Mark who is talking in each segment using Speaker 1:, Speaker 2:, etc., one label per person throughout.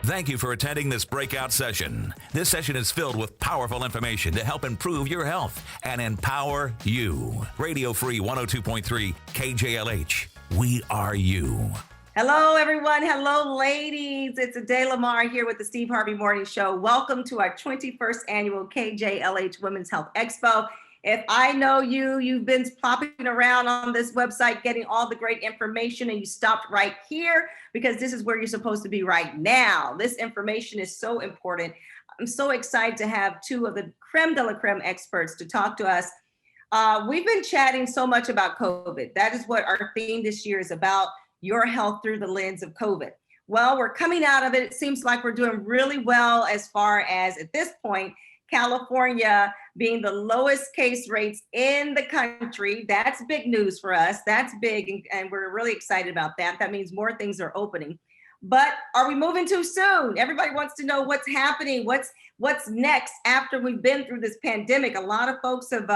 Speaker 1: Thank you for attending this breakout session. This session is filled with powerful information to help improve your health and empower you. Radio Free 102.3 KJLH. We are you.
Speaker 2: Hello, everyone. Hello, ladies. It's Ade Lamar here with the Steve Harvey Morning Show. Welcome to our 21st annual KJLH Women's Health Expo. If I know you've been plopping around on this website getting all the great information and you stopped right here because this is where you're supposed to be right now. This information is so important. I'm so excited to have two of the creme de la creme experts to talk to us. We've been chatting so much about COVID. That is what our theme this year is about, your health through the lens of COVID. Well, we're coming out of it. It seems like we're doing really well as far as, at this point, California being the lowest case rates in the country. That's big news for us. That's big, and we're really excited about that. That means more things are opening. But are we moving too soon? Everybody wants to know what's happening, what's next after we've been through this pandemic. A lot of folks have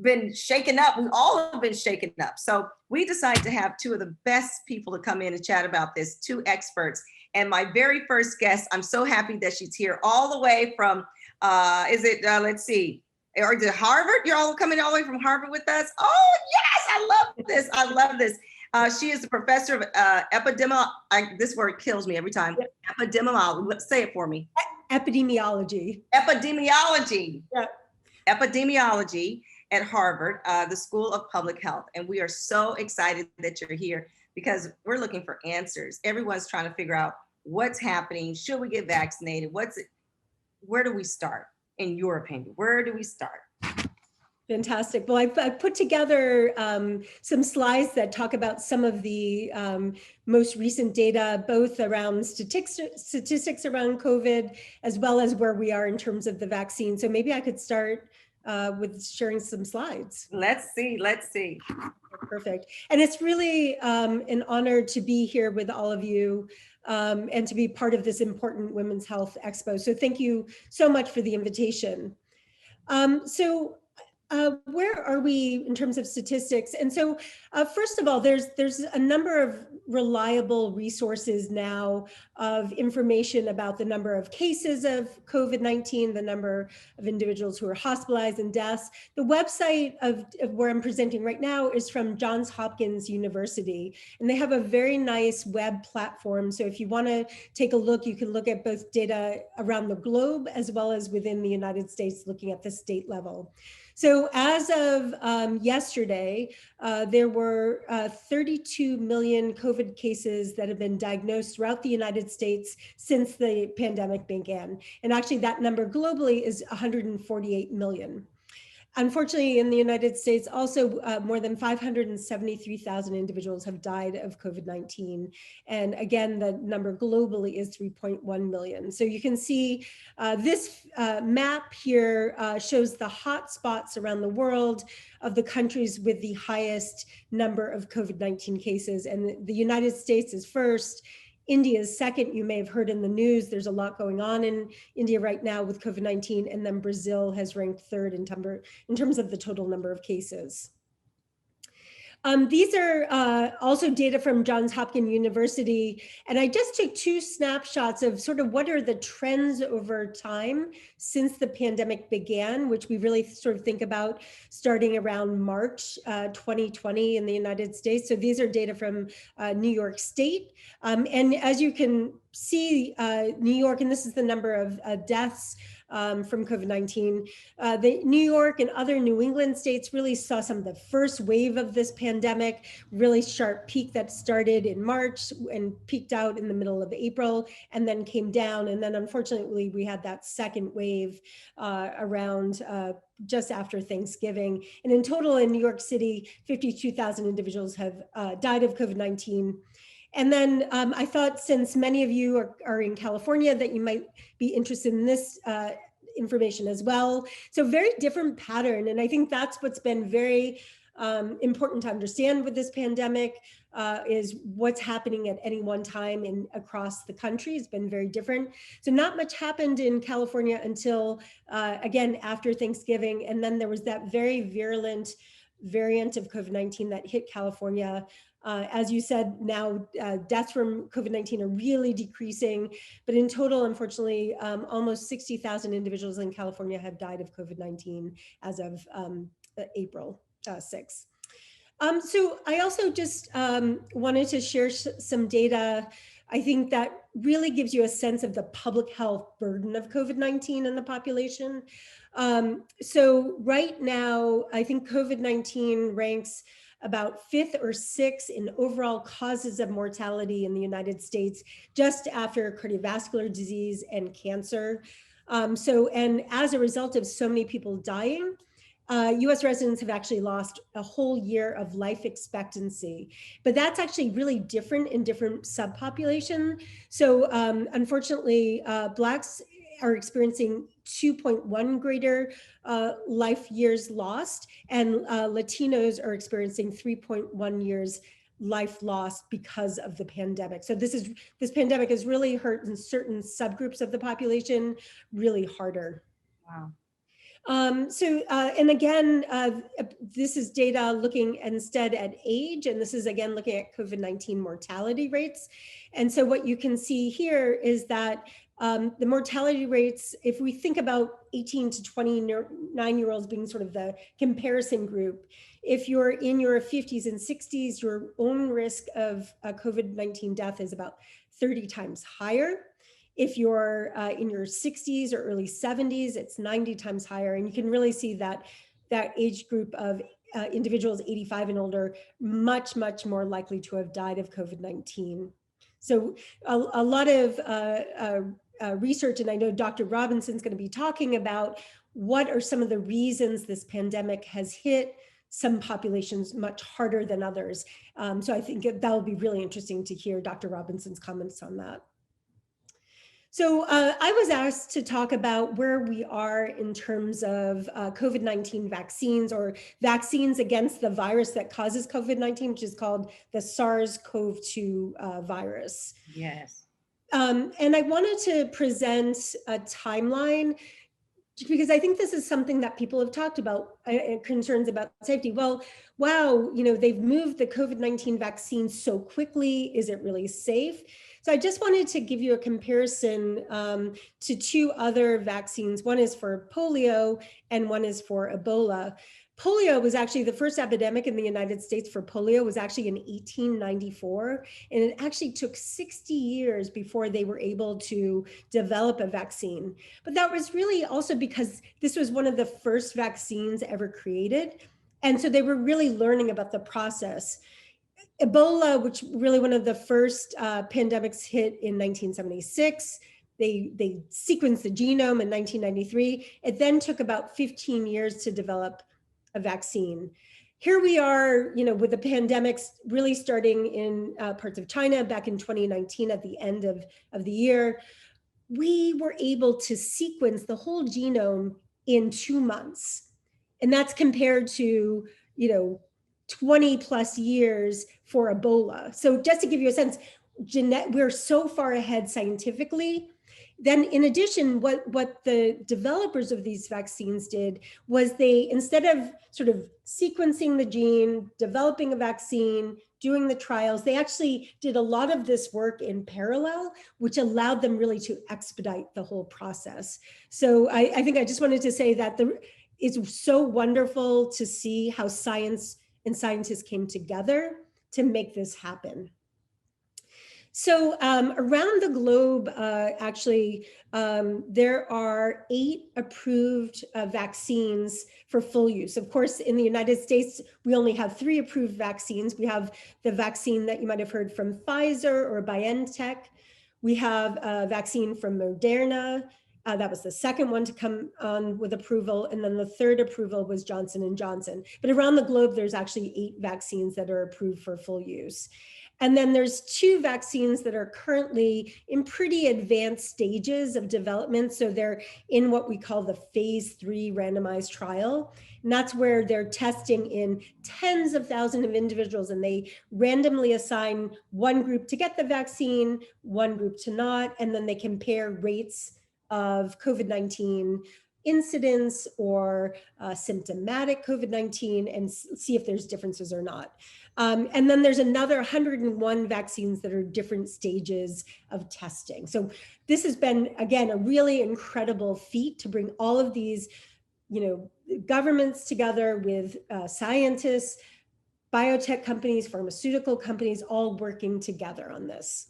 Speaker 2: been shaken up. We all have been shaken up. So we decided to have two of the best people to come in and chat about this, two experts. And my very first guest, I'm so happy that she's here all the way from, let's see, or is it Harvard? You're all coming all the way from Harvard with us? Oh, yes, I love this. I love this. She is the professor of epidemiology. This word kills me every time. Yep. Epidemiology. Say it for me.
Speaker 3: Epidemiology.
Speaker 2: Epidemiology.
Speaker 3: Yeah.
Speaker 2: Epidemiology at Harvard, the School of Public Health. And we are so excited that you're here because we're looking for answers. Everyone's trying to figure out what's happening. Should we get vaccinated? Where do we start, in your opinion? Where do we start?
Speaker 3: Fantastic. Well, I've put together some slides that talk about some of the most recent data, both around statistics around COVID, as well as where we are in terms of the vaccine. So maybe I could start with sharing some slides.
Speaker 2: Let's see.
Speaker 3: Perfect. And it's really an honor to be here with all of you and to be part of this important Women's Health Expo. So thank you so much for the invitation. Where are we in terms of statistics? And so first of all, there's a number of reliable resources now of information about the number of cases of COVID-19, the number of individuals who are hospitalized and deaths. The website of where I'm presenting right now is from Johns Hopkins University, and they have a very nice web platform. So if you want to take a look, you can look at both data around the globe as well as within the United States, looking at the state level. So as of yesterday, there were 32 million COVID cases that have been diagnosed throughout the United States since the pandemic began. And actually that number globally is 148 million. Unfortunately, in the United States, also more than 573,000 individuals have died of COVID-19. And again, the number globally is 3.1 million. So you can see this map here shows the hot spots around the world of the countries with the highest number of COVID-19 cases. And the United States is first. India is second. You may have heard in the news, there's a lot going on in India right now with COVID-19, and then Brazil has ranked third in terms of the total number of cases. These are also data from Johns Hopkins University, and I just took two snapshots of sort of what are the trends over time since the pandemic began, which we really sort of think about starting around March 2020 in the United States. So these are data from New York State. And as you can see, New York, and this is the number of deaths from COVID-19. The New York and other New England states really saw some of the first wave of this pandemic, really sharp peak that started in March and peaked out in the middle of April and then came down. And then unfortunately, we had that second wave around just after Thanksgiving. And in total in New York City, 52,000 individuals have died of COVID-19. And then I thought, since many of you are in California, that you might be interested in this information as well. So very different pattern. And I think that's what's been very important to understand with this pandemic is what's happening at any one time across the country has been very different. So not much happened in California until, again, after Thanksgiving. And then there was that very virulent variant of COVID-19 that hit California As you said, now deaths from COVID-19 are really decreasing, but in total, unfortunately, almost 60,000 individuals in California have died of COVID-19 as of April 6th. So I also just wanted to share some data, I think, that really gives you a sense of the public health burden of COVID-19 in the population. So right now, I think COVID-19 ranks about 5th or 6th in overall causes of mortality in the United States, just after cardiovascular disease and cancer. And as a result of so many people dying, US residents have actually lost a whole year of life expectancy, but that's actually really different in different subpopulation. So unfortunately, Blacks are experiencing 2.1 greater life years lost, and Latinos are experiencing 3.1 years life lost because of the pandemic. So this pandemic has really hurt in certain subgroups of the population really harder.
Speaker 2: Wow.
Speaker 3: And again, this is data looking instead at age, and this is again looking at COVID-19 mortality rates. And so what you can see here is that the mortality rates, if we think about 18 to 29-year-olds being sort of the comparison group, if you're in your 50s and 60s, your own risk of COVID-19 death is about 30 times higher. If you're in your 60s or early 70s, it's 90 times higher. And you can really see that age group of individuals 85 and older, much, much more likely to have died of COVID-19. So a lot of research, and I know Dr. Robinson's going to be talking about what are some of the reasons this pandemic has hit some populations much harder than others. So I think that'll be really interesting to hear Dr. Robinson's comments on that. So I was asked to talk about where we are in terms of COVID-19 vaccines, or vaccines against the virus that causes COVID-19, which is called the SARS-CoV-2 virus.
Speaker 2: Yes.
Speaker 3: And I wanted to present a timeline, because I think this is something that people have talked about, concerns about safety. Well, wow, they've moved the COVID-19 vaccine so quickly. Is it really safe? So I just wanted to give you a comparison to two other vaccines. One is for polio and one is for Ebola. Polio was actually the first epidemic in the United States for polio was actually in 1894. And it actually took 60 years before they were able to develop a vaccine. But that was really also because this was one of the first vaccines ever created. And so they were really learning about the process. Ebola, which really one of the first pandemics, hit in 1976. They sequenced the genome in 1993. It then took about 15 years to develop a vaccine. Here we are, with the pandemics really starting in parts of China back in 2019 at the end of the year. We were able to sequence the whole genome in 2 months. And that's compared to, 20 plus years for Ebola. So just to give you a sense, we're so far ahead scientifically. Then in addition, what the developers of these vaccines did was they, instead of sort of sequencing the gene, developing a vaccine, doing the trials, they actually did a lot of this work in parallel, which allowed them really to expedite the whole process. So I think I just wanted to say that it's so wonderful to see how science and scientists came together to make this happen. So around the globe, actually, there are 8 approved vaccines for full use. Of course, in the United States, we only have 3 approved vaccines. We have the vaccine that you might have heard from Pfizer or BioNTech. We have a vaccine from Moderna. That was the second one to come on with approval. And then the third approval was Johnson & Johnson. But around the globe, there's actually 8 vaccines that are approved for full use. And then there's 2 vaccines that are currently in pretty advanced stages of development. So they're in what we call the phase 3 randomized trial. And that's where they're testing in tens of thousands of individuals, and they randomly assign one group to get the vaccine, one group to not, and then they compare rates of COVID-19 incidence or symptomatic COVID-19 and see if there's differences or not. And then there's another 101 vaccines that are different stages of testing. So this has been, again, a really incredible feat to bring all of these, governments together with scientists, biotech companies, pharmaceutical companies, all working together on this.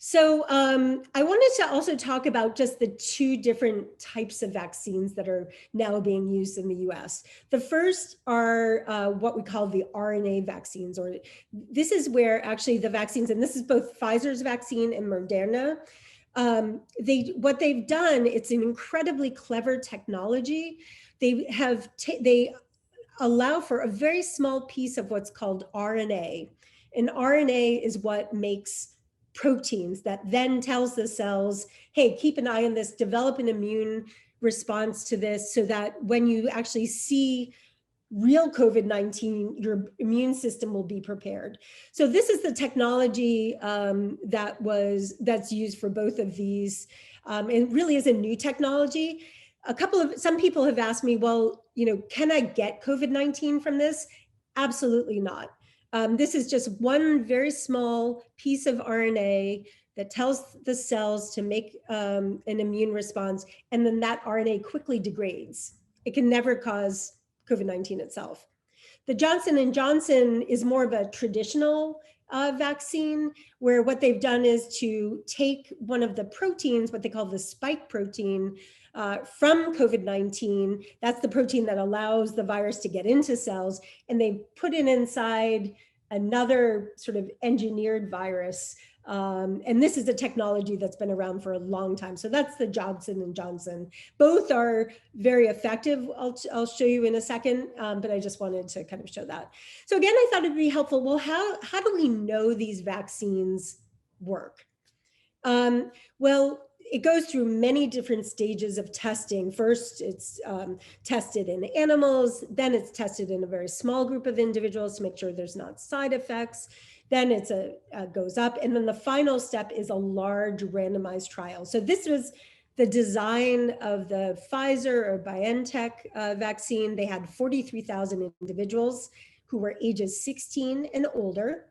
Speaker 3: So I wanted to also talk about just the two different types of vaccines that are now being used in the US. The first are what we call the RNA vaccines, or this is where actually the vaccines, and this is both Pfizer's vaccine and Moderna, what they've done, it's an incredibly clever technology. They allow for a very small piece of what's called RNA. And RNA is what makes proteins that then tells the cells, hey, keep an eye on this, develop an immune response to this, so that when you actually see real COVID-19, your immune system will be prepared. So this is the technology that's used for both of these. It really is a new technology. Some people have asked me, well, can I get COVID-19 from this? Absolutely not. This is just one very small piece of RNA that tells the cells to make an immune response, and then that RNA quickly degrades. It can never cause COVID-19 itself. The Johnson & Johnson is more of a traditional vaccine, where what they've done is to take one of the proteins, what they call the spike protein, from COVID-19. That's the protein that allows the virus to get into cells, and they put it inside another sort of engineered virus. And this is a technology that's been around for a long time. So that's the Johnson & Johnson. Both are very effective. I'll show you in a second, but I just wanted to kind of show that. So again, I thought it'd be helpful. Well, how do we know these vaccines work? Well, it goes through many different stages of testing. First, it's tested in animals, then it's tested in a very small group of individuals to make sure there's not side effects. Then it goes up, and then the final step is a large randomized trial. So this was the design of the Pfizer or BioNTech vaccine. They had 43,000 individuals who were ages 16 and older.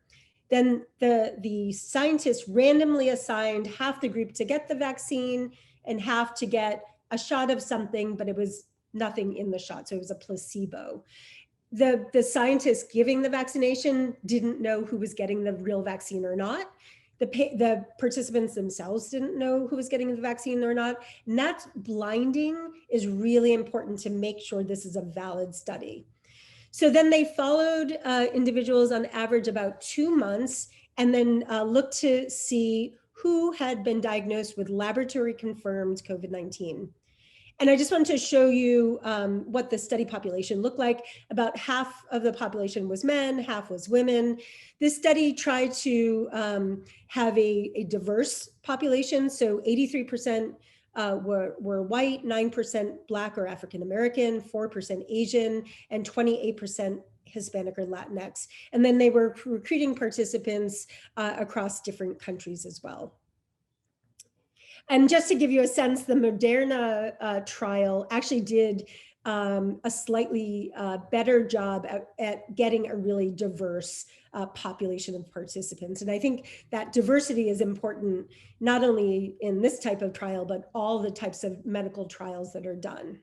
Speaker 3: Then the scientists randomly assigned half the group to get the vaccine and half to get a shot of something, but it was nothing in the shot, so it was a placebo. The scientists giving the vaccination didn't know who was getting the real vaccine or not. The participants themselves didn't know who was getting the vaccine or not. And that blinding is really important to make sure this is a valid study. So then they followed individuals on average about 2 months, and then looked to see who had been diagnosed with laboratory confirmed COVID-19. And I just wanted to show you what the study population looked like. About half of the population was men, half was women. This study tried to have a diverse population. So 83% were white, 9% Black or African American, 4% Asian, and 28% Hispanic or Latinx. And then they were recruiting participants across different countries as well. And just to give you a sense, the Moderna trial actually did a slightly better job at getting a really diverse population of participants. And I think that diversity is important, not only in this type of trial, but all the types of medical trials that are done.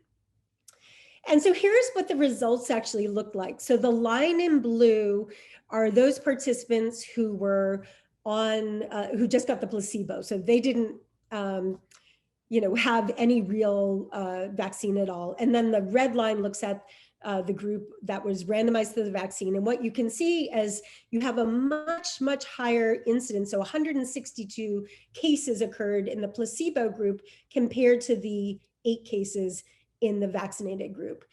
Speaker 3: And so here's what the results actually look like. So the line in blue are those participants who were on, who just got the placebo. So they didn't have any real vaccine at all. And then the red line looks at the group that was randomized to the vaccine. And what you can see is you have a much, much higher incidence. So 162 cases occurred in the placebo group compared to the 8 cases in the vaccinated group.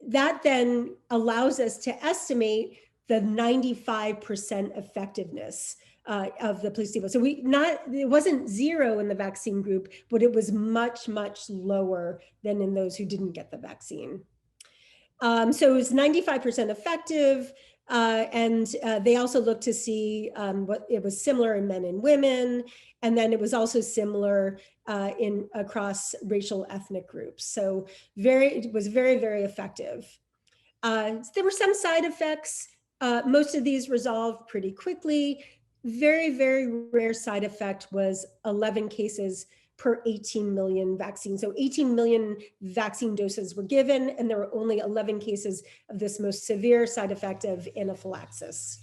Speaker 3: That then allows us to estimate the 95% effectiveness of the placebo. So it wasn't 0 in the vaccine group, but it was much, much lower than in those who didn't get the vaccine. So it was 95% effective. They also looked to see what it was similar in men and women. And then it was also similar across racial ethnic groups. So it was very, very effective. There were some side effects. Most of these resolved pretty quickly. Very, very rare side effect was 11 cases per 18 million vaccines. So 18 million vaccine doses were given, and there were only 11 cases of this most severe side effect of anaphylaxis.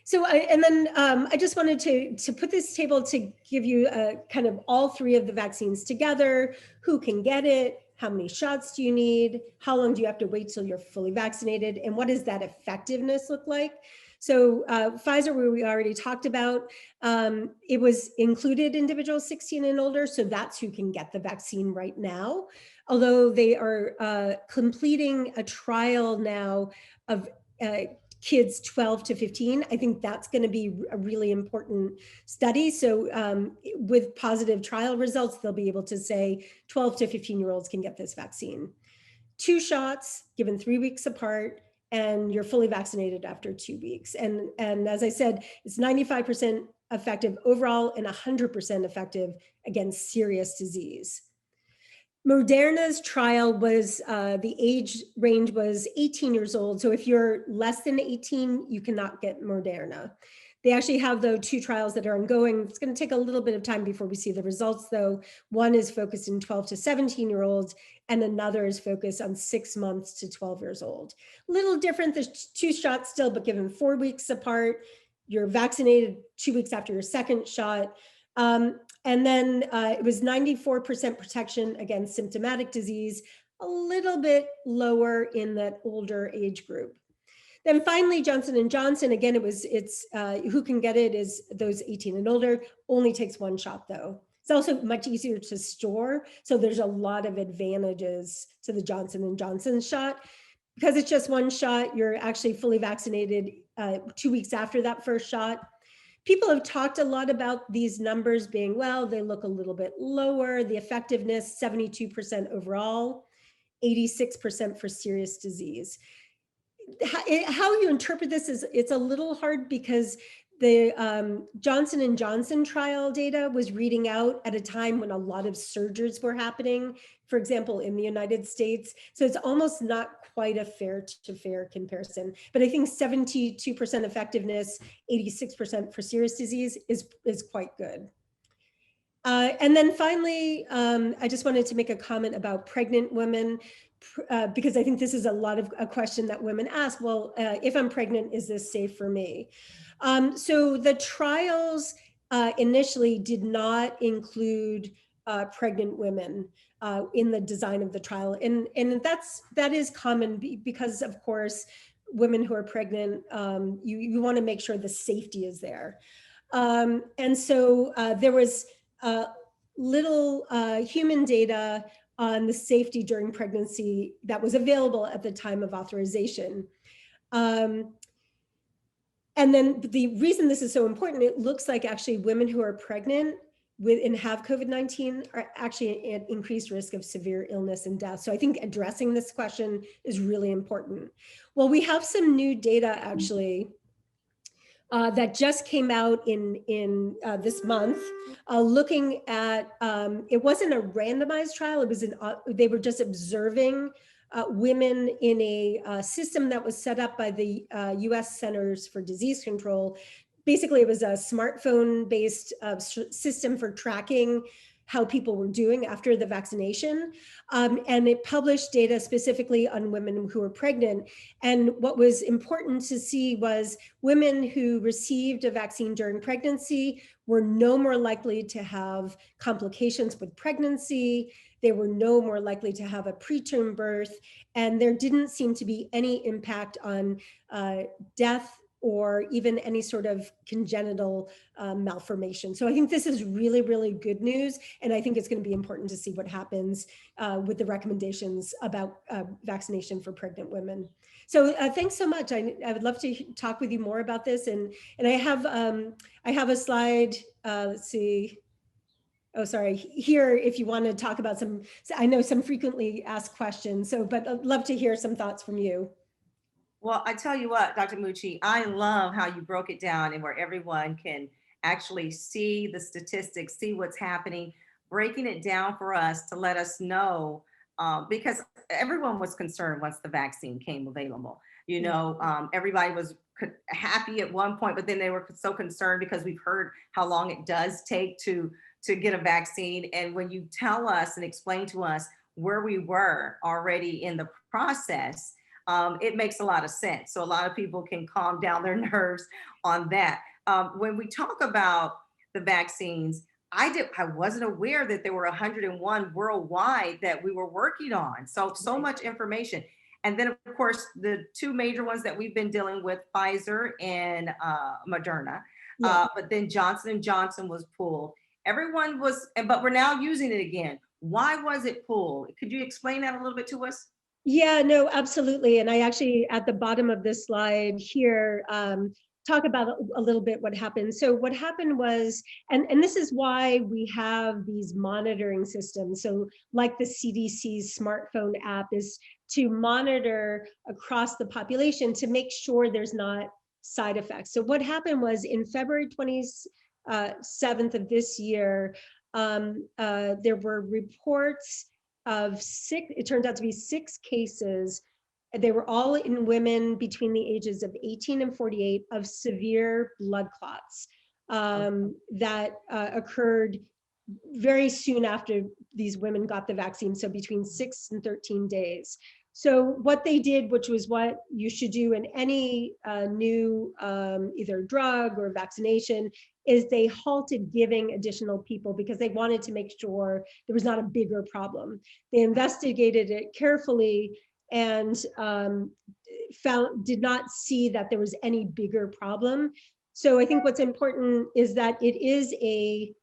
Speaker 3: So I just wanted to put this table to give you kind of all three of the vaccines together, who can get it, how many shots do you need, how long do you have to wait till you're fully vaccinated, and what does that effectiveness look like? So Pfizer, we already talked about, it was included individuals 16 and older, so that's who can get the vaccine right now. Although they are completing a trial now of kids 12 to 15, I think that's going to be a really important study. So with positive trial results, they'll be able to say 12 to 15-year-olds can get this vaccine. 2 shots given 3 weeks apart, and you're fully vaccinated after 2 weeks. And as I said, it's 95% effective overall and 100% effective against serious disease. Moderna's trial was, the age range was 18 years old. So if you're less than 18, you cannot get Moderna. They actually have, though, 2 trials that are ongoing. It's going to take a little bit of time before we see the results, though. One is focused in 12 to 17-year-olds, and another is focused on 6 months to 12 years old. A little different, there's 2 shots still, but given 4 weeks apart. You're vaccinated 2 weeks after your second shot. And then it was 94% protection against symptomatic disease, a little bit lower in that older age group. Then finally, Johnson & Johnson, again, it's who can get it is those 18 and older, only takes 1 shot though. It's also much easier to store. So there's a lot of advantages to the Johnson & Johnson shot. Because it's just 1 shot, you're actually fully vaccinated 2 weeks after that first shot. People have talked a lot about these numbers being, well, they look a little bit lower. The effectiveness, 72% overall, 86% for serious disease. How you interpret this is, it's a little hard because the Johnson & Johnson trial data was reading out at a time when a lot of surges were happening, for example, in the United States. So it's almost not quite a fair comparison. But I think 72% effectiveness, 86% for serious disease is quite good. And then finally, I just wanted to make a comment about pregnant women, because I think this is a question that women ask. Well, if I'm pregnant, is this safe for me? So the trials initially did not include pregnant women in the design of the trial. And that is common because, of course, women who are pregnant, you want to make sure the safety is there. And so there was little human data on the safety during pregnancy that was available at the time of authorization. And then the reason this is so important, it looks like actually women who are pregnant and have COVID-19 are actually at increased risk of severe illness and death. So I think addressing this question is really important. Well, we have some new data actually that just came out in this month, looking at, it wasn't a randomized trial, it was they were just observing women in a system that was set up by the US Centers for Disease Control. Basically, it was a smartphone-based system for tracking how people were doing after the vaccination. And it published data specifically on women who were pregnant. And what was important to see was women who received a vaccine during pregnancy were no more likely to have complications with pregnancy. They were no more likely to have a preterm birth. And there didn't seem to be any impact on death or even any sort of congenital malformation. So I think this is really, really good news. And I think it's going to be important to see what happens with the recommendations about vaccination for pregnant women. So thanks so much. I would love to talk with you more about this. And I have a slide, let's see. Oh, sorry, here, if you want to talk about I know some frequently asked questions, but I'd love to hear some thoughts from you.
Speaker 2: Well, I tell you what, Dr. Mucci, I love how you broke it down and where everyone can actually see the statistics, see what's happening, breaking it down for us to let us know, because everyone was concerned once the vaccine came available.
Speaker 3: Yeah.
Speaker 2: Everybody was happy at one point, but then they were so concerned because we've heard how long it does take to get a vaccine. And when you tell us and explain to us where we were already in the process, it makes a lot of sense. So a lot of people can calm down their nerves on that. When we talk about the vaccines, I wasn't aware that there were 101 worldwide that we were working on. So much information. And then of course the two major ones that we've been dealing with, Pfizer and Moderna.
Speaker 3: Yeah.
Speaker 2: But then Johnson and Johnson was pulled. Everyone was, but we're now using it again. Why was it pulled? Could you explain that a little bit to us?
Speaker 3: Yeah, no, absolutely. And I actually, at the bottom of this slide here, talk about a little bit what happened. So what happened was, and this is why we have these monitoring systems. So like the CDC's smartphone app is to monitor across the population to make sure there's not side effects. So what happened was in February 27th of this year, there were reports of it turns out to be 6 cases. They were all in women between the ages of 18 and 48 of severe blood clots that occurred very soon after these women got the vaccine, so between 6 and 13 days. So what they did, which was what you should do in any new either drug or vaccination, is they halted giving additional people because they wanted to make sure there was not a bigger problem. They investigated it carefully and did not see that there was any bigger problem. So I think what's important is that it is a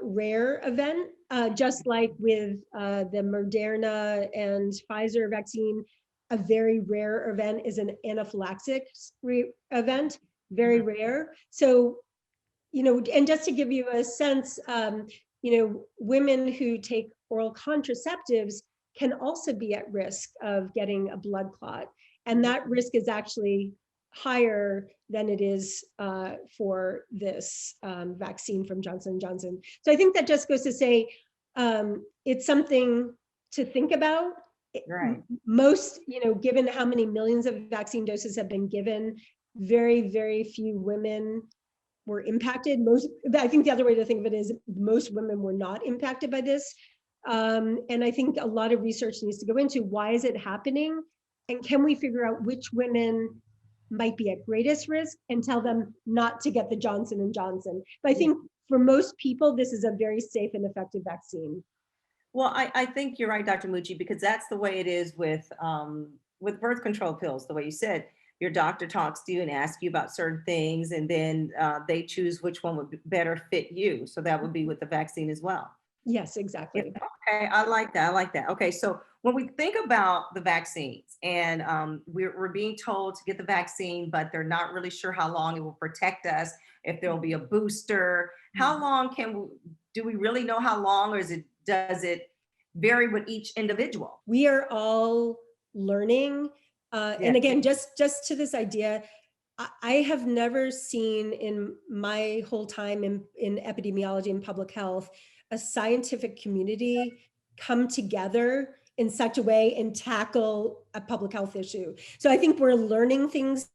Speaker 3: rare event, just like with the Moderna and Pfizer vaccine. A very rare event is an anaphylaxis event, very rare. So, and just to give you a sense, women who take oral contraceptives can also be at risk of getting a blood clot. And that risk is actually higher than it is for this vaccine from Johnson & Johnson. So I think that just goes to say it's something to think about.
Speaker 2: Right.
Speaker 3: Most, given how many millions of vaccine doses have been given, very, very few women were impacted. I think the other way to think of it is most women were not impacted by this. And I think a lot of research needs to go into why is it happening, and can we figure out which women might be at greatest risk and tell them not to get the Johnson & Johnson. But I think for most people, this is a very safe and effective vaccine.
Speaker 2: Well, I think you're right, Dr. Mucci, because that's the way it is with birth control pills. The way you said, your doctor talks to you and asks you about certain things, and then they choose which one would better fit you. So that would be with the vaccine as well.
Speaker 3: Yes, exactly.
Speaker 2: Yeah, okay, I like that. I like that. Okay, so when we think about the vaccines, and we're being told to get the vaccine, but they're not really sure how long it will protect us, if there will be a booster. How long do we really know how long, or does it vary with each individual?
Speaker 3: We are all learning. And again, just to this idea, I have never seen in my whole time in epidemiology and public health, a scientific community come together in such a way and tackle a public health issue. So I think we're learning things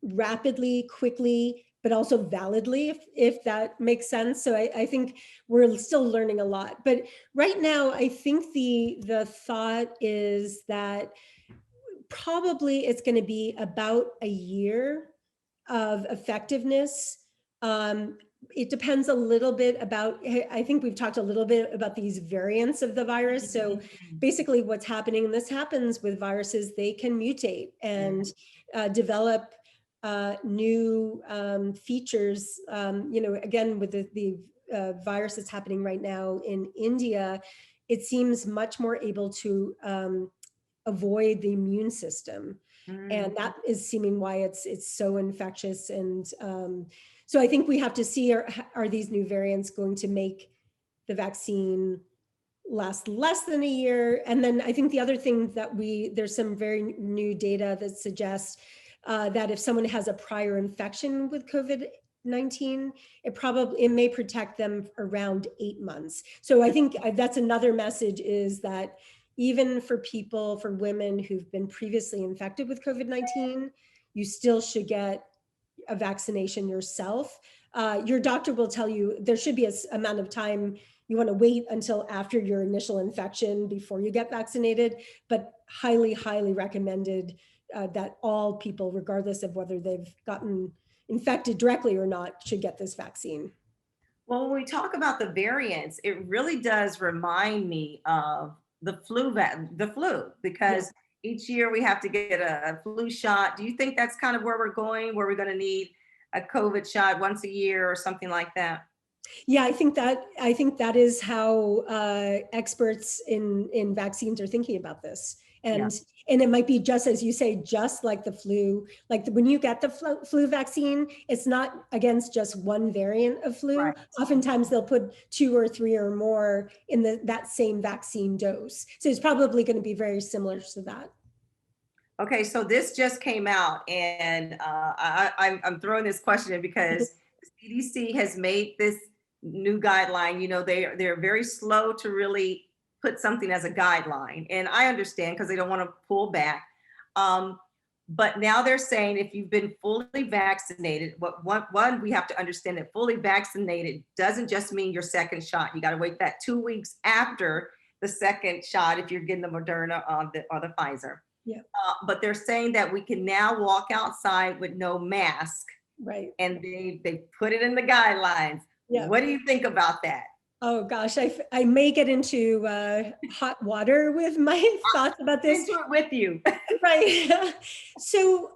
Speaker 3: rapidly, quickly, but also validly, if that makes sense. So I think we're still learning a lot. But right now, I think the thought is that probably it's going to be about a year of effectiveness. It depends a little bit about, I think we've talked a little bit about these variants of the virus. So basically what's happening, and this happens with viruses, they can mutate and develop new features. Again, with the virus that's happening right now in India, it seems much more able to avoid the immune system. And that is seeming why it's so infectious. And so I think we have to see, are these new variants going to make the vaccine last less than a year. And then I think the other thing that there's some very new data that suggests that if someone has a prior infection with COVID-19, it may protect them around 8 months. So I think that's another message, is that even for women who've been previously infected with COVID-19, you still should get a vaccination yourself. Your doctor will tell you there should be an amount of time you want to wait until after your initial infection before you get vaccinated, but highly, highly recommended that all people, regardless of whether they've gotten infected directly or not, should get this vaccine.
Speaker 2: Well, when we talk about the variants, it really does remind me of the flu, because each year we have to get a flu shot. Do you think that's kind of where we're going, where we're going to need a COVID shot once a year or something like that?
Speaker 3: Yeah, I think that is how experts in vaccines are thinking about this. And it might be, just as you say, just like the flu, when you get the flu vaccine, it's not against just one variant of flu.
Speaker 2: Right.
Speaker 3: Oftentimes they'll put 2 or 3 or more in that same vaccine dose. So it's probably going to be very similar to that.
Speaker 2: Okay, so this just came out, and I'm throwing this question in because the CDC has made this new guideline. You know, they're very slow to really put something as a guideline, and I understand because they don't want to pull back. But now they're saying if you've been fully vaccinated, one, we have to understand that fully vaccinated doesn't just mean your second shot. You got to wait that 2 weeks after the second shot if you're getting the Moderna or the Pfizer.
Speaker 3: Yeah.
Speaker 2: But they're saying that we can now walk outside with no mask.
Speaker 3: Right.
Speaker 2: And they put it in the guidelines.
Speaker 3: Yeah.
Speaker 2: What do you think about that?
Speaker 3: Oh gosh, I may get into hot water with my thoughts about this.
Speaker 2: Into it with you.
Speaker 3: Right. So,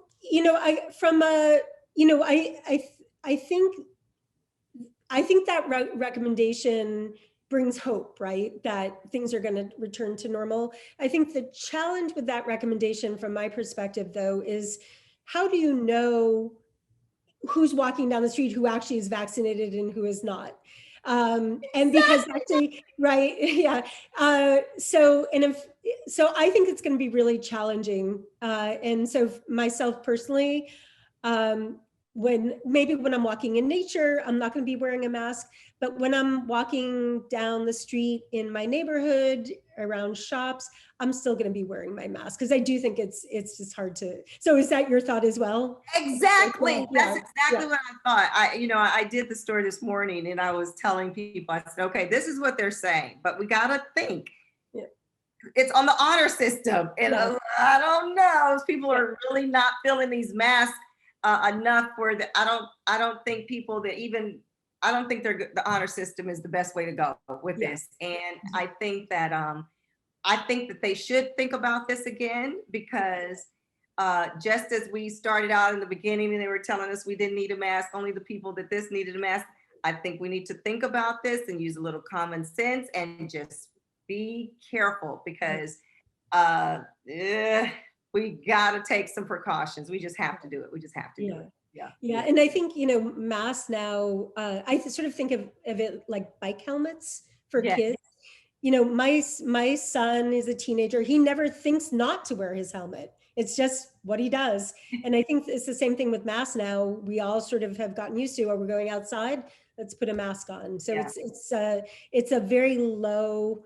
Speaker 3: I think that recommendation brings hope, right? That things are going to return to normal. I think the challenge with that recommendation, from my perspective, though, is how do you know who's walking down the street who actually is vaccinated and who is not? And because actually, right, yeah. So I think it's going to be really challenging. And so myself personally, when I'm walking in nature, I'm not going to be wearing a mask. But when I'm walking down the street in my neighborhood, around shops, I'm still going to be wearing my mask, because I do think it's just hard to. So is that your thought as well?
Speaker 2: Exactly.
Speaker 3: Yeah.
Speaker 2: That's exactly what I thought. I did the story this morning, and I was telling people, I said, okay, this is what they're saying, but we got to think.
Speaker 3: Yeah.
Speaker 2: It's on the honor system. And I don't know, people are really not filling these masks enough for the, I don't think people that even, I don't think the honor system is the best way to go with this. And I think that they should think about this again, because just as we started out in the beginning and they were telling us we didn't need a mask, only the people that this needed a mask, I think we need to think about this and use a little common sense and just be careful, because we got to take some precautions. We just have to do it. We just have to do it. Yeah.
Speaker 3: And I think, masks now, I sort of think of it like bike helmets for kids. My son is a teenager. He never thinks not to wear his helmet. It's just what he does. And I think it's the same thing with masks now. We all sort of have gotten used to, we're going outside, let's put a mask on. So it's a very low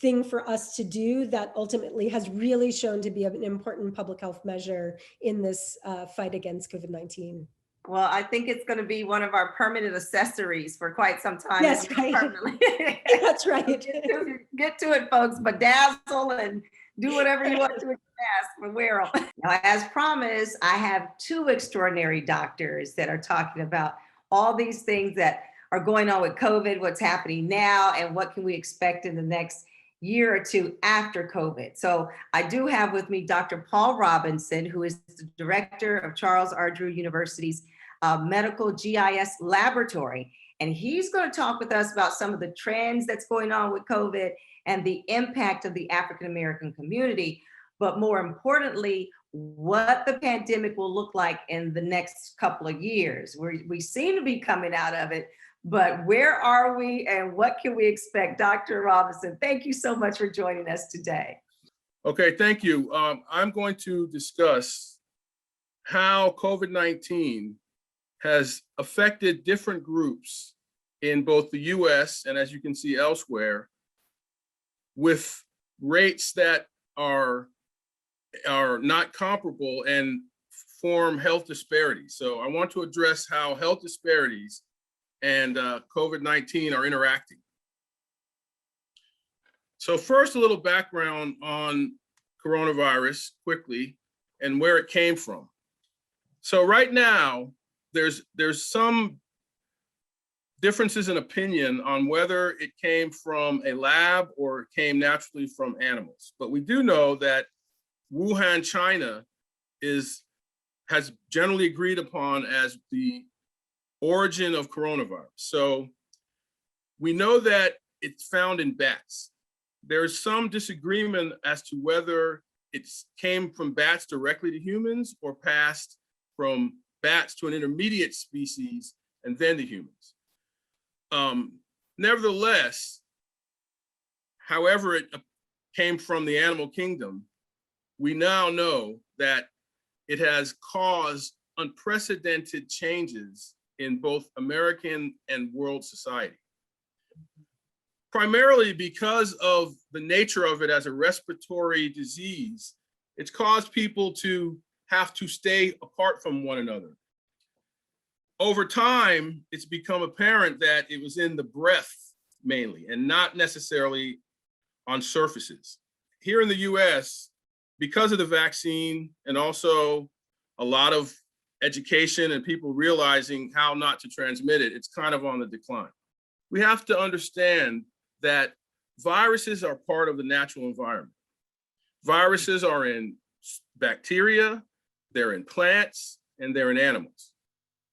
Speaker 3: thing for us to do that ultimately has really shown to be an important public health measure in this fight against COVID-19.
Speaker 2: Well, I think it's going to be one of our permanent accessories for quite some time.
Speaker 3: Yes, right. That's right.
Speaker 2: Get to it, folks. Bedazzle and do whatever you want to with your mask, but wear them. Now, as promised, I have 2 extraordinary doctors that are talking about all these things that are going on with COVID, what's happening now, and what can we expect in the next year or 2 after COVID. So I do have with me Dr. Paul Robinson, who is the director of Charles R. Drew University's Medical GIS Laboratory. And he's going to talk with us about some of the trends that's going on with COVID and the impact of the African-American community. But more importantly, what the pandemic will look like in the next couple of years. We seem to be coming out of it, but where are we and what can we expect? Dr. Robinson, thank you so much for joining us today.
Speaker 4: Okay, thank you. I'm going to discuss how COVID-19 has affected different groups in both the US and, as you can see, elsewhere, with rates that are not comparable and form health disparities. So I want to address how health disparities and COVID-19 are interacting. So first, a little background on coronavirus quickly and where it came from. So right now, there's some differences in opinion on whether it came from a lab or it came naturally from animals. But we do know that Wuhan, China has generally agreed upon as the origin of coronavirus. So we know that it's found in bats. There's some disagreement as to whether it came from bats directly to humans or passed from bats to an intermediate species and then to humans. Nevertheless, however it came from the animal kingdom, we now know that it has caused unprecedented changes in both American and world society. Primarily because of the nature of it as a respiratory disease, it's caused people to have to stay apart from one another. Over time, it's become apparent that it was in the breath mainly and not necessarily on surfaces. Here in the US, because of the vaccine and also a lot of education and people realizing how not to transmit it, it's kind of on the decline. We have to understand that viruses are part of the natural environment. Viruses are in bacteria, they're in plants, and they're in animals.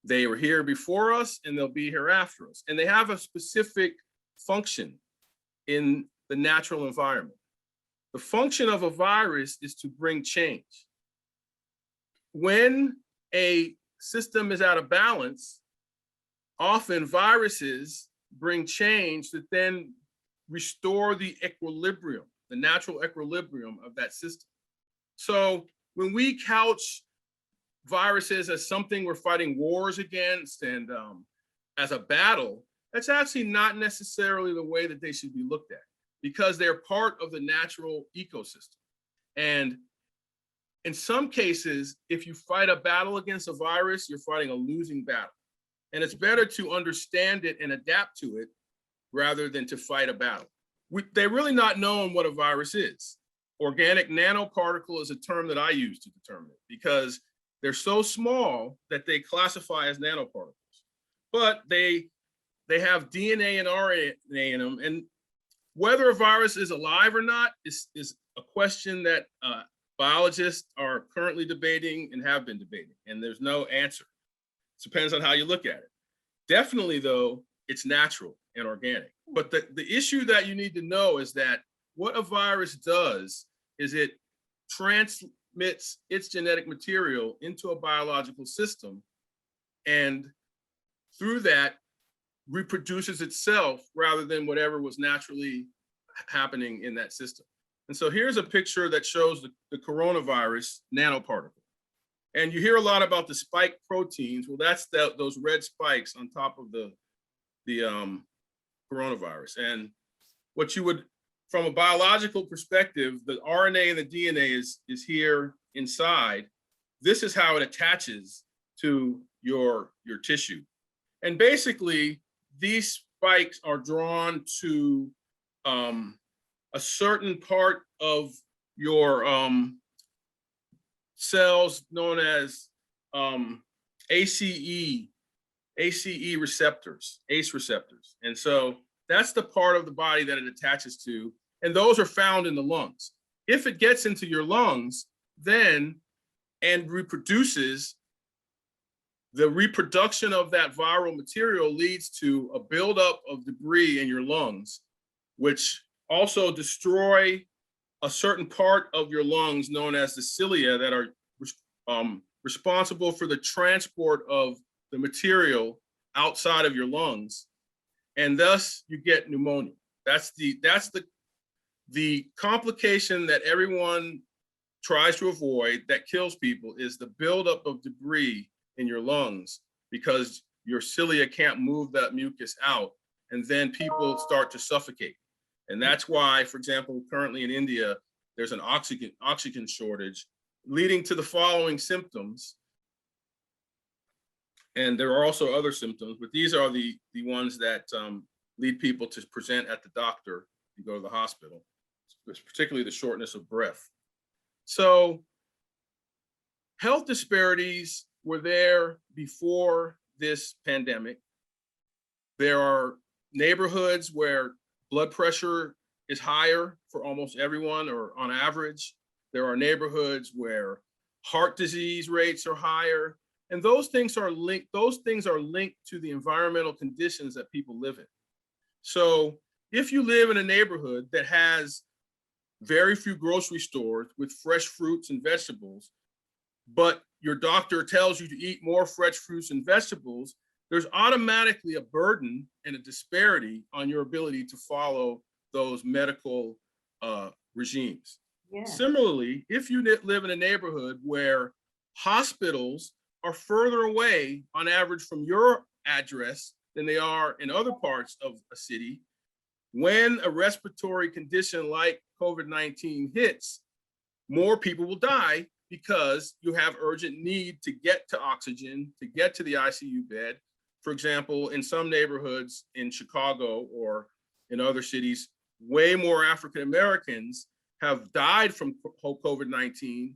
Speaker 4: They were here before us and they'll be here after us. And they have a specific function in the natural environment. The function of a virus is to bring change. When a system is out of balance, often viruses bring change that then restore the equilibrium, the natural equilibrium of that system. So when we couch viruses as something we're fighting wars against and as a battle, that's actually not necessarily the way that they should be looked at, because they're part of the natural ecosystem. And in some cases, if you fight a battle against a virus, you're fighting a losing battle. And it's better to understand it and adapt to it rather than to fight a battle. They're really not knowing what a virus is. Organic nanoparticle is a term that I use to determine it because they're so small that they classify as nanoparticles. But they have DNA and RNA in them. And whether a virus is alive or not is a question that biologists are currently debating and have been debating. And there's no answer. It depends on how you look at it. Definitely, though, it's natural and organic. But the issue that you need to know is that what a virus does is it transmits its genetic material into a biological system, and through that reproduces itself rather than whatever was naturally happening in that system. And so here's a picture that shows the coronavirus nanoparticle. And you hear a lot about the spike proteins. Well, that's those red spikes on top of the coronavirus. And what you would, from a biological perspective, the RNA and the DNA is here inside. This is how it attaches to your tissue. And basically, these spikes are drawn to a certain part of your cells known as ACE receptors, ACE receptors. And so that's the part of the body that it attaches to. And those are found in the lungs. If it gets into your lungs, then and reproduces, the reproduction of that viral material leads to a buildup of debris in your lungs, which also destroy a certain part of your lungs known as the cilia that are responsible for the transport of the material outside of your lungs and thus you get pneumonia. That's the complication that everyone tries to avoid that kills people, is the buildup of debris in your lungs because your cilia can't move that mucus out, and then people start to suffocate. And that's why, for example, currently in India, there's an oxygen shortage leading to the following symptoms. And there are also other symptoms, but these are the ones that lead people to present at the doctor and go to the hospital, particularly the shortness of breath. So health disparities were there before this pandemic. There are neighborhoods where blood pressure is higher for almost everyone, or on average. There are neighborhoods where heart disease rates are higher. And those things are linked to the environmental conditions that people live in. So if you live in a neighborhood that has very few grocery stores with fresh fruits and vegetables, but your doctor tells you to eat more fresh fruits and vegetables, there's automatically a burden and a disparity on your ability to follow those medical regimes. Yeah. Similarly, if you live in a neighborhood where hospitals are further away on average from your address than they are in other parts of a city, when a respiratory condition like COVID-19 hits, more people will die because you have urgent need to get to oxygen, to get to the ICU bed. For example, in some neighborhoods in Chicago or in other cities, way more African Americans have died from COVID-19,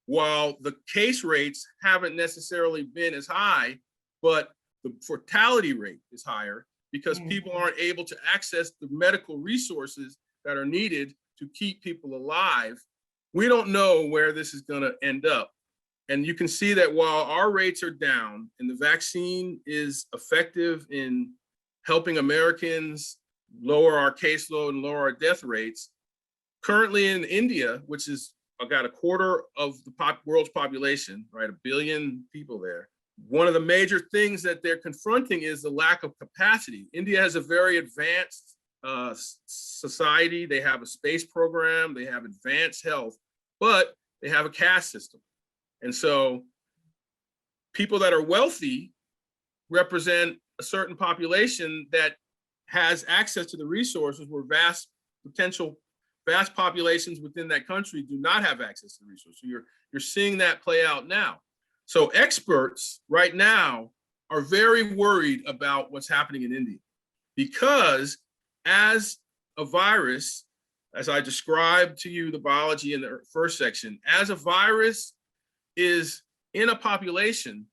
Speaker 4: while the case rates haven't necessarily been as high, but the mortality rate is higher because people aren't able to access the medical resources that are needed to keep people alive. We don't know where this is going to end up. And you can see that while our rates are down and the vaccine is effective in helping Americans lower our caseload and lower our death rates, currently in India, which is got a quarter of the world's population, right, 1 billion people there, one of the major things that they're confronting is the lack of capacity. India has a very advanced society. They have a space program, they have advanced health, but they have a caste system. And so people that are wealthy represent a certain population that has access to the resources, where vast populations within that country do not have access to the resources. So you're seeing that play out now. So experts right now are very worried about what's happening in India, because as a virus, as I described to you the biology in the first section, as a virus is in a population,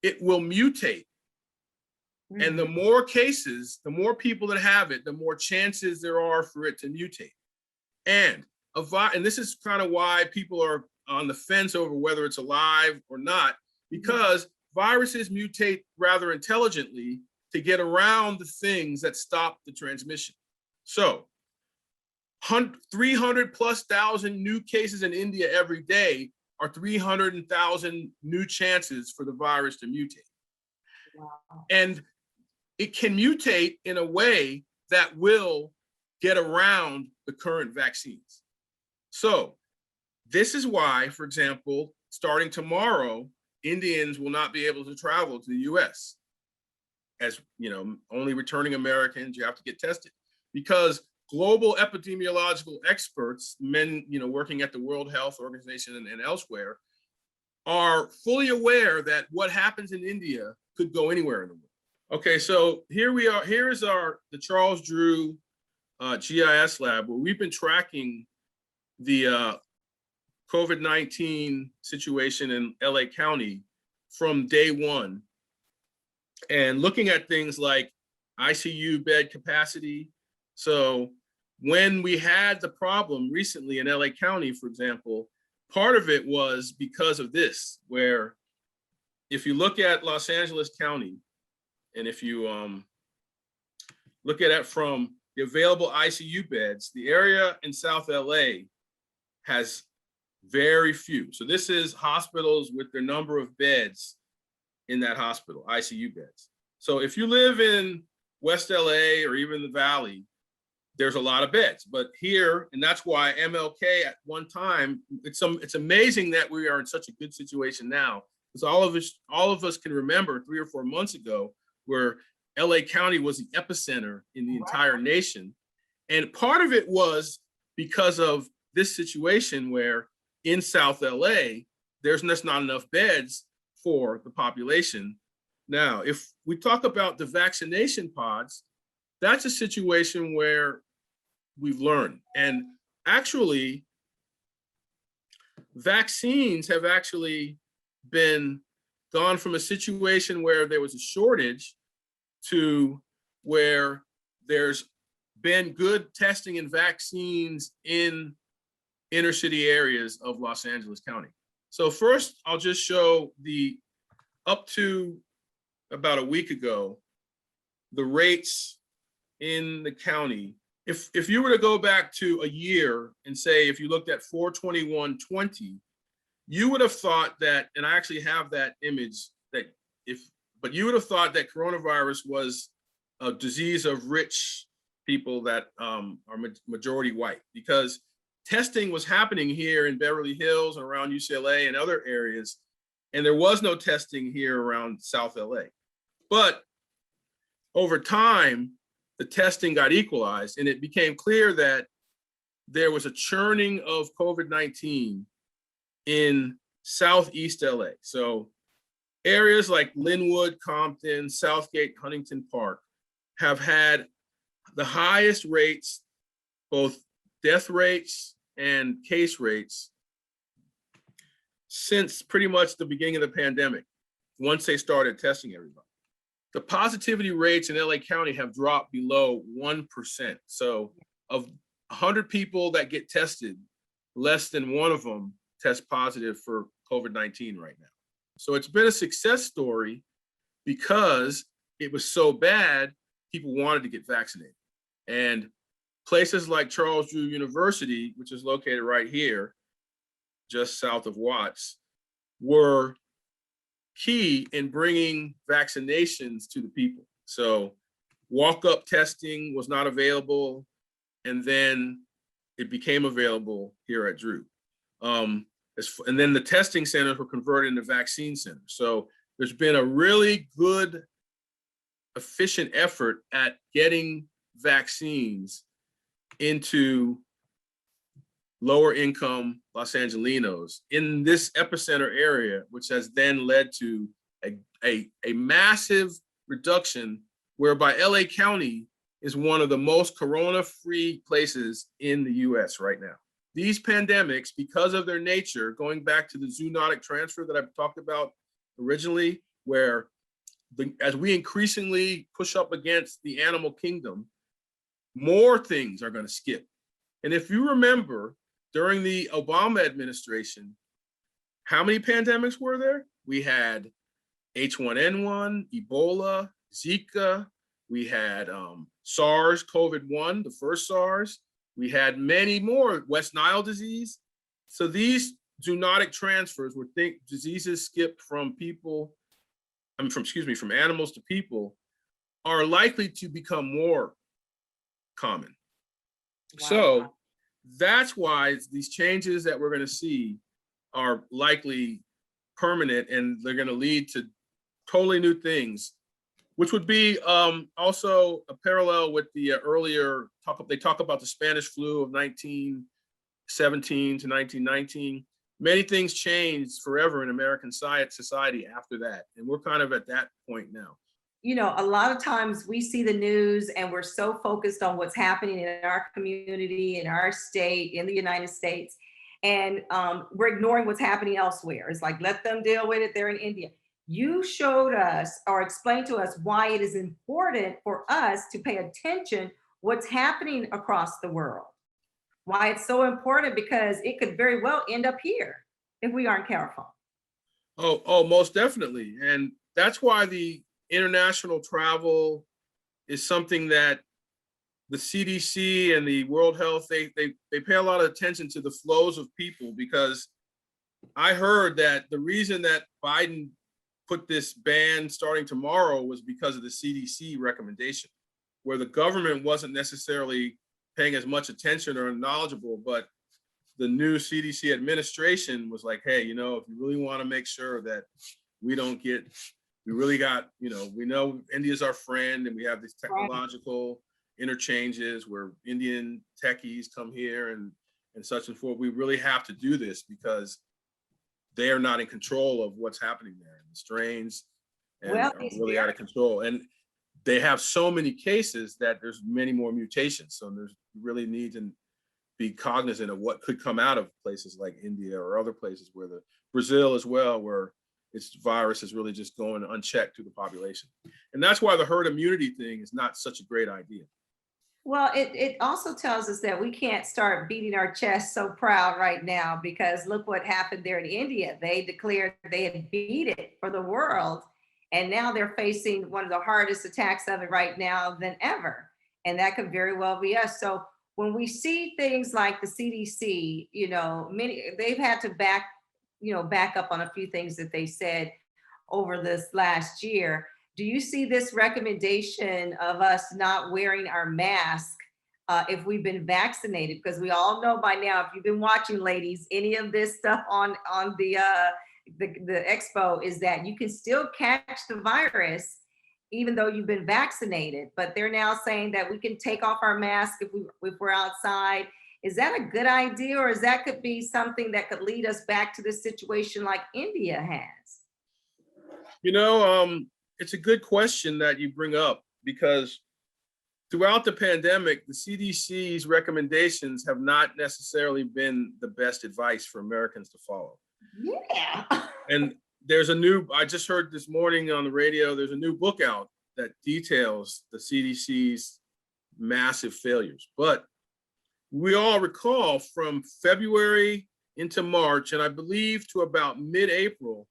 Speaker 4: it will mutate. And the more cases, the more people that have it, the more chances there are for it to mutate. And this is kind of why people are on the fence over whether it's alive or not, because viruses mutate rather intelligently to get around the things that stop the transmission. So 300,000+ new cases in India every day are 300,000 new chances for the virus to mutate. Wow. And it can mutate in a way that will get around the current vaccines. So this is why, for example, starting tomorrow, Indians will not be able to travel to the US. As you know, only returning Americans, you have to get tested, because global epidemiological experts, men, working at the World Health Organization and elsewhere, are fully aware that what happens in India could go anywhere in the world. Okay, so here we are. Here is the Charles Drew GIS lab, where we've been tracking the COVID-19 situation in LA County from day one, and looking at things like ICU bed capacity. So when we had the problem recently in LA County, for example, part of it was because of this, where if you look at Los Angeles County, and if you look at it from the available ICU beds, the area in South LA has very few. So this is hospitals with their number of beds in that hospital, ICU beds. So if you live in West LA or even the Valley, there's a lot of beds. But here, and that's why MLK at one time, it's amazing that we are in such a good situation now, because all of us can remember 3 or 4 months ago where LA County was the epicenter in the entire nation. And part of it was because of this situation where in South LA, there's just not enough beds for the population. Now, if we talk about the vaccination pods, that's a situation where we've learned. And actually, vaccines have actually been gone from a situation where there was a shortage to where there's been good testing and vaccines in inner city areas of Los Angeles County. So first, I'll just show the up to about a week ago, the rates in the county. If you were to go back to a year and say, if you looked at 4/21/20, you would have thought that, and I actually have that image, but you would have thought that coronavirus was a disease of rich people that are majority white, because testing was happening here in Beverly Hills and around UCLA and other areas, and there was no testing here around South LA. But over time, the testing got equalized, and it became clear that there was a churning of COVID-19 in Southeast LA. So areas like Linwood, Compton, Southgate, Huntington Park have had the highest rates, both death rates and case rates, since pretty much the beginning of the pandemic, once they started testing everybody. The positivity rates in LA County have dropped below 1%. So of 100 people that get tested, less than one of them test positive for COVID-19 right now. So it's been a success story because it was so bad, people wanted to get vaccinated. And places like Charles Drew University, which is located right here, just south of Watts, were key in bringing vaccinations to the people. So walk-up testing was not available, and then it became available here at Drew. And then the testing centers were converted into vaccine centers. So there's been a really good, efficient effort at getting vaccines into lower income Los Angelenos in this epicenter area, which has then led to a massive reduction, whereby LA County is one of the most corona-free places in the US right now. These pandemics, because of their nature, going back to the zoonotic transfer that I've talked about originally, where as we increasingly push up against the animal kingdom, more things are going to skip. And if you remember, during the Obama administration, how many pandemics were there? We had H1N1, Ebola, Zika, we had SARS, COVID-1, the first SARS. We had many more, West Nile disease. So these zoonotic transfers, where diseases skipped from from animals to people, are likely to become more common. Wow. So that's why these changes that we're going to see are likely permanent, and they're going to lead to totally new things, which would be also a parallel with the earlier they talk about the Spanish flu of 1917 to 1919. Many things changed forever in American society after that. And we're kind of at that point now.
Speaker 2: You know, a lot of times we see the news and we're so focused on what's happening in our community, in our state, in the United States, and we're ignoring what's happening elsewhere. It's like, let them deal with it. They're in India. You showed us or explained to us why it is important for us to pay attention what's happening across the world. Why it's so important, because it could very well end up here if we aren't careful.
Speaker 4: Oh, most definitely. And that's why the international travel is something that the CDC and the World Health, they pay a lot of attention to the flows of people, because I heard that the reason that Biden put this ban starting tomorrow was because of the CDC recommendation. where the government wasn't necessarily paying as much attention or knowledgeable, but the new CDC administration was like, hey, if you really want to make sure that we really got, we know India's our friend and we have these technological interchanges where Indian techies come here and such and forth. We really have to do this because they are not in control of what's happening there. The strains are really out of control. And they have so many cases that there's many more mutations. So there's really need to be cognizant of what could come out of places like India or other places where Brazil as well, where its virus is really just going unchecked through the population. And that's why the herd immunity thing is not such a great idea.
Speaker 2: Well, it also tells us that we can't start beating our chest so proud right now, because look what happened there in India. They declared they had beat it for the world. And now they're facing one of the hardest attacks of it right now than ever. And that could very well be us. So when we see things like the CDC, they've had to back up on a few things that they said over this last year. Do you see this recommendation of us not wearing our mask if we've been vaccinated? Because we all know by now, if you've been watching, ladies, any of this stuff on the Expo is that you can still catch the virus even though you've been vaccinated. But they're now saying that we can take off our mask if we're outside. Is that a good idea, or is that could be something that could lead us back to the situation like India has?
Speaker 4: It's a good question that you bring up, because throughout the pandemic, the CDC's recommendations have not necessarily been the best advice for Americans to follow.
Speaker 2: Yeah.
Speaker 4: And I just heard this morning on the radio, there's a new book out that details the CDC's massive failures. But we all recall from February into March, and I believe to about mid-April,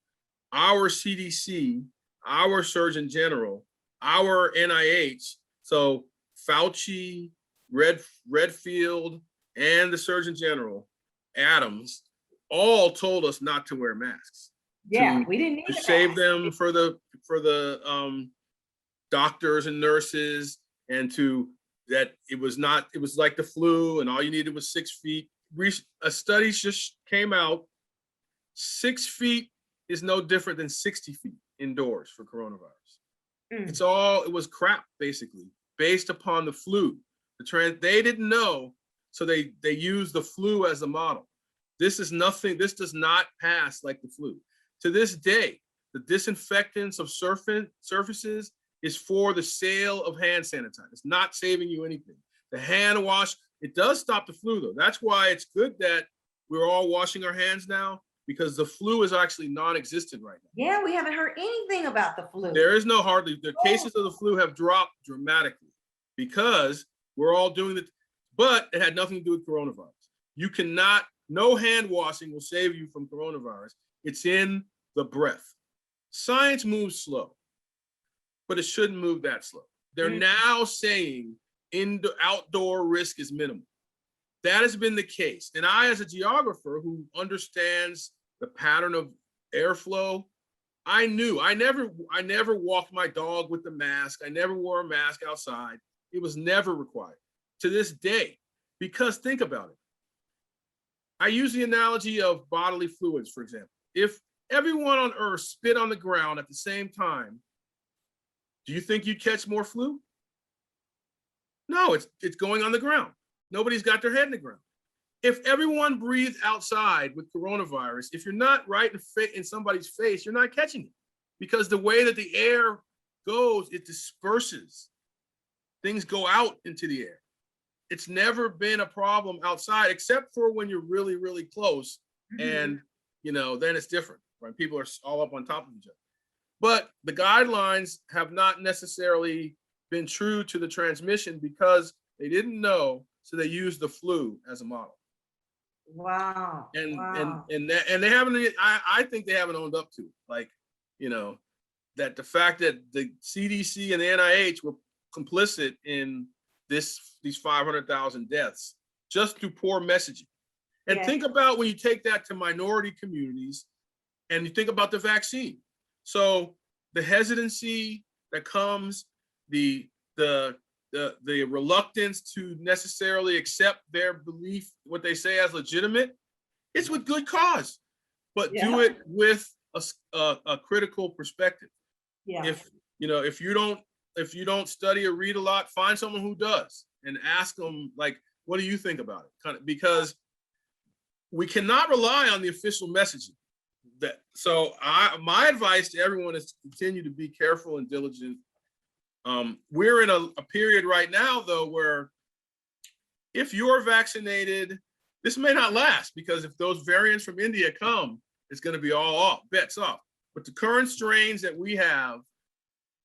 Speaker 4: our CDC, our Surgeon General, our NIH, so Fauci, Redfield, and the Surgeon General, Adams, all told us not to wear masks.
Speaker 2: Yeah, we didn't need
Speaker 4: to save them for the doctors and nurses, and that it was like the flu and all you needed was 6 feet. A study just came out, 6 feet is no different than 60 feet indoors for coronavirus. It was crap, basically, based upon the flu. They didn't know, so they used the flu as a model. This does not pass like the flu. To this day, the disinfectants of surfaces is for the sale of hand sanitizer. It's not saving you anything. The hand wash, it does stop the flu though. That's why it's good that we're all washing our hands now, because the flu is actually non-existent right now.
Speaker 2: Yeah, we haven't heard anything about the flu.
Speaker 4: There is the cases of the flu have dropped dramatically because we're all doing it, but it had nothing to do with coronavirus. No hand washing will save you from coronavirus. It's in the breath. Science moves slow, but it shouldn't move that slow. They're now saying outdoor risk is minimal. That has been the case. And I, as a geographer who understands the pattern of airflow, I knew. I never walked my dog with the mask. I never wore a mask outside. It was never required to this day, because think about it. I use the analogy of bodily fluids, for example. If everyone on Earth spit on the ground at the same time, do you think you'd catch more flu? No, it's going on the ground. Nobody's got their head in the ground. If everyone breathed outside with coronavirus, if you're not right in somebody's face, you're not catching it, because the way that the air goes, it disperses. Things go out into the air. It's never been a problem outside, except for when you're really, really close. And, then it's different, right? People are all up on top of each other. But the guidelines have not necessarily been true to the transmission because they didn't know, so they used the flu as a model.
Speaker 2: Wow.
Speaker 4: And they haven't. I think they haven't owned up to it. That the fact that the CDC and the NIH were complicit in these 500,000 deaths just through poor messaging. And think about when you take that to minority communities, and you think about the vaccine. So the hesitancy that comes, the the reluctance to necessarily accept their belief, what they say as legitimate, it's with good cause, but do it with a critical perspective.
Speaker 2: Yeah.
Speaker 4: If you don't study or read a lot, find someone who does and ask them, like, what do you think about it? Because we cannot rely on the official messaging. My advice to everyone is to continue to be careful and diligent. We're in a period right now, though, where if you're vaccinated, this may not last, because if those variants from India come, it's going to be all off, bets off. But the current strains that we have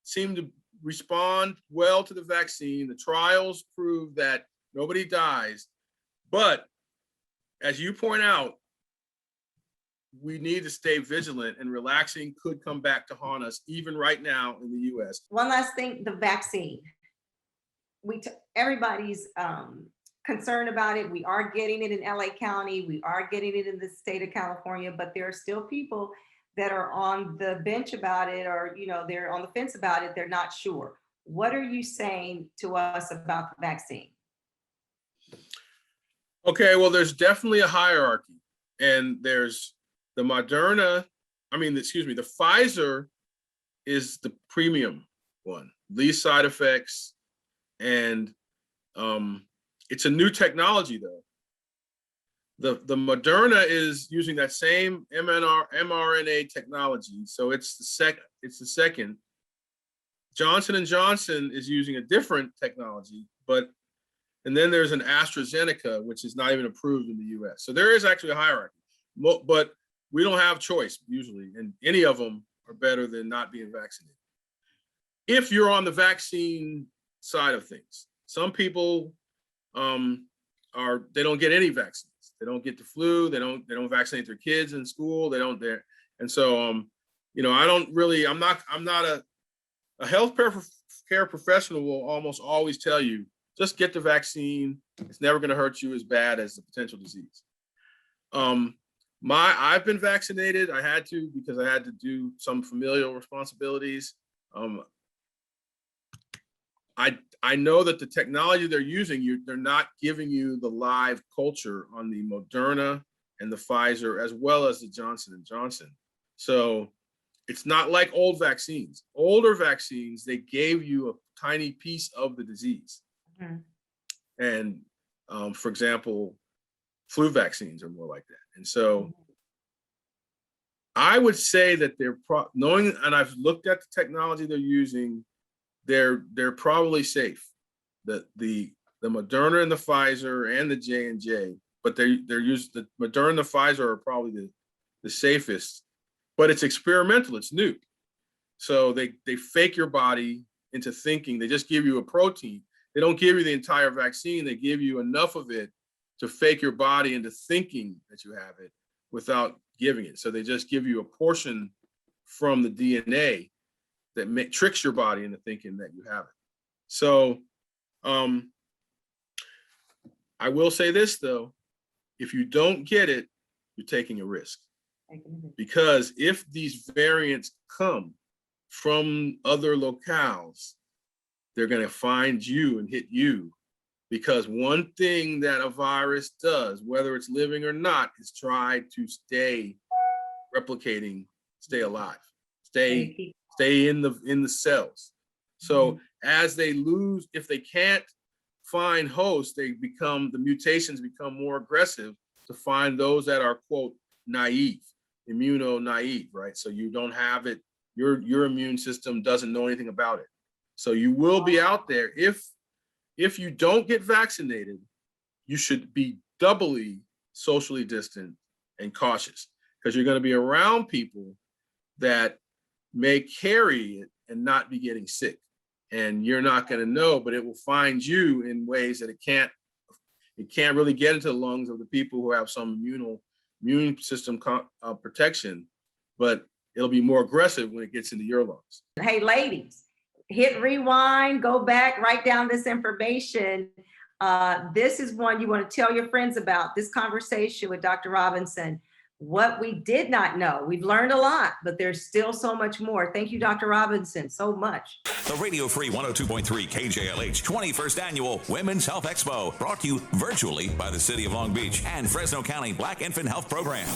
Speaker 4: seem to respond well to the vaccine. The trials prove that nobody dies. But as you point out, we need to stay vigilant, and relaxing could come back to haunt us even right now in the US.
Speaker 2: One last thing, the vaccine. Everybody's concerned about it. We are getting it in LA County. We are getting it in the state of California, but there are still people that are on the bench about it, or they're on the fence about it. They're not sure. What are you saying to us about the vaccine?
Speaker 4: Okay, well, there's definitely a hierarchy, and there's the the Pfizer is the premium one, least side effects, and it's a new technology though. The Moderna is using that same mRNA technology, so it's the second. Johnson & Johnson is using a different technology, and then there's an AstraZeneca, which is not even approved in the US. So there is actually a hierarchy, but we don't have choice usually, and any of them are better than not being vaccinated. If you're on the vaccine side of things, some people they don't get any vaccines. They don't get the flu. They don't vaccinate their kids in school. And so I'm not a health care professional will almost always tell you, just get the vaccine. It's never going to hurt you as bad as the potential disease. I've been vaccinated. I had to, because I had to do some familial responsibilities. I know that the technology they're using, they're not giving you the live culture on the Moderna and the Pfizer, as well as the Johnson & Johnson. So it's not like old vaccines. Older vaccines, they gave you a tiny piece of the disease. Mm-hmm. And for example, flu vaccines are more like that. And so I would say that knowing, and I've looked at the technology they're using, they're probably safe. The Moderna and the Pfizer and the J&J, but they're used, the Moderna and the Pfizer are probably the safest, but it's experimental, it's new. So they fake your body into thinking. They just give you a protein. They don't give you the entire vaccine. They give you enough of it to fake your body into thinking that you have it without giving it. So they just give you a portion from the DNA that tricks your body into thinking that you have it. So I will say this though, if you don't get it, you're taking a risk. Because if these variants come from other locales, they're going to find you and hit you. Because one thing that a virus does, whether it's living or not, is try to stay replicating, stay alive, stay in the cells. So as they lose, if they can't find hosts, the mutations become more aggressive to find those that are, quote, naive, immuno-naive, right? So you don't have it, your immune system doesn't know anything about it. So you will be out there. If you don't get vaccinated, you should be doubly socially distant and cautious, because you're going to be around people that may carry it and not be getting sick. And you're not going to know, but it will find you in ways that it can't really get into the lungs of the people who have some immune system protection, but it'll be more aggressive when it gets into your lungs.
Speaker 2: Hey, ladies, hit rewind, go back, write down this information. This is one you want to tell your friends about, this conversation with Dr. Robinson. what we did not know. We've learned a lot, but there's still so much more. Thank you, Dr. Robinson, so much.
Speaker 1: The Radio Free 102.3 KJLH 21st Annual Women's Health Expo, brought to you virtually by the City of Long Beach and Fresno County Black Infant Health Program.